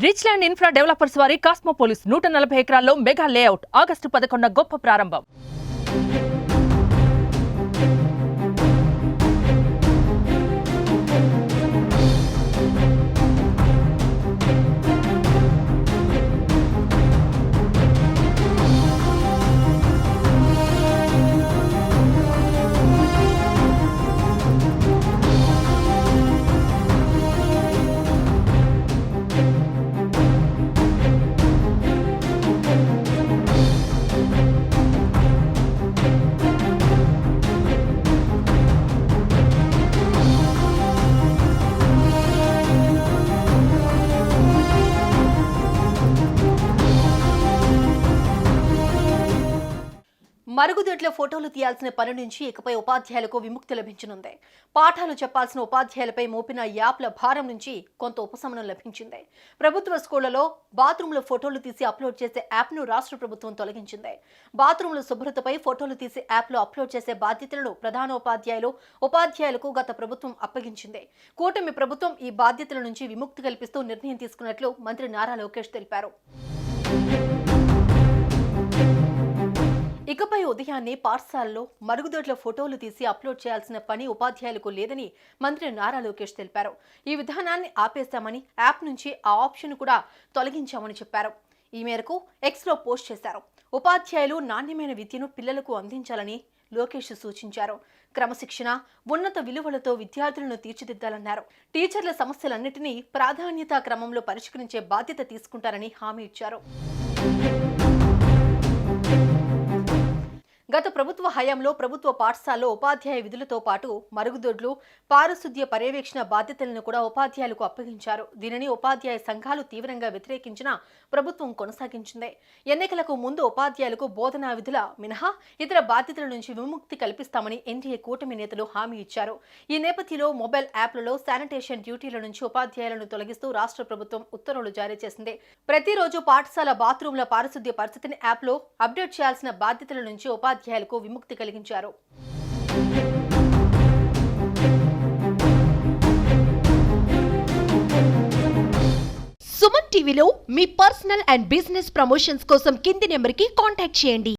Rich land infra developers వారి కాస్మోపోలిస్ 140 ఎకరాల్లో mega layout August 11 గొప్ప ప్రారంభం. మరుగుదొడ్ల ఫోటోలు తీయాల్సిన పని నుంచి ఇకపై ఉపాధ్యాయులకు విముక్తి లభించనుంది. పాఠాలు చెప్పాల్సిన ఉపాధ్యాయులపై మోపిన యాప్ల భారం నుంచి కొంత ఉపశమనం లభించింది. ప్రభుత్వ స్కూళ్లలో బాత్రూంలో ఫోటోలు తీసి అప్లోడ్ చేసే యాప్ను రాష్ట్ర ప్రభుత్వం తొలగించింది. బాత్రూంల శుభ్రతపై ఫోటోలు తీసి యాప్లో అప్లోడ్ చేసే బాధ్యతలను ప్రధానోపాధ్యాయులు, ఉపాధ్యాయులకు గత ప్రభుత్వం అప్పగించింది. కూటమి ప్రభుత్వం ఈ బాధ్యతల నుంచి విముక్తి కల్పిస్తూ నిర్ణయం తీసుకున్నట్లు మంత్రి నారా లోకేష్ తెలిపారు. ఇకపై ఉదయాన్నే పాఠశాలలో మరుగుదొడ్ల ఫోటోలు తీసి అప్లోడ్ చేయాల్సిన పని ఉపాధ్యాయులకు లేదని మంత్రి నారా లోకేష్ తెలిపారు. ఈ విధానాన్ని ఆపేశామని, యాప్ నుంచి ఆ ఆప్షన్ కూడా తొలగించామని చెప్పారు. ఈ మేరకు ఎక్స్లో పోస్ట్ చేశారు. ఉపాధ్యాయులు నాణ్యమైన విద్యను పిల్లలకు అందించాలని లోకేష్ సూచించారు. క్రమశిక్షణ, ఉన్నత విలువలతో విద్యార్థులను తీర్చిదిద్దాలన్నారు. టీచర్ల సమస్యలన్నింటినీ ప్రాధాన్యతా క్రమంలో పరిష్కరించే బాధ్యత తీసుకుంటారని హామీ ఇచ్చారు. గత ప్రభుత్వ హయాంలో ప్రభుత్వ పాఠశాలలో ఉపాధ్యాయ విధులతో పాటు మరుగుదొడ్లు, పారిశుద్ధ్య పర్యవేక్షణ బాధ్యతలను కూడా ఉపాధ్యాయులకు అప్పగించారు. దీనిని ఉపాధ్యాయ సంఘాలు తీవ్రంగా వ్యతిరేకించిన ప్రభుత్వం కొనసాగించింది. ఎన్నికలకు ముందు ఉపాధ్యాయులకు బోధనా విధుల మినహా ఇతర బాధ్యతల నుంచి విముక్తి కల్పిస్తామని ఎన్డీఏ కూటమి నేతలు హామీ ఇచ్చారు. ఈ నేపథ్యంలో మొబైల్ యాప్లలో శానిటేషన్ డ్యూటీల నుంచి ఉపాధ్యాయులను తొలగిస్తూ రాష్ట్ర ప్రభుత్వం ఉత్తర్వులు జారీ చేసింది. ప్రతిరోజు పాఠశాల బాత్రూంల పారిశుద్ధ్య పరిస్థితిని యాప్లో అప్డేట్ చేయాల్సిన బాధ్యతల నుంచి ఉపాధ్యాయులకు విముక్తి కలిగించారు. సుమన్ టీవీలో మీ పర్సనల్ అండ్ బిజినెస్ ప్రమోషన్స్ కోసం కింది నెంబర్కి కాంటాక్ట్ చేయండి.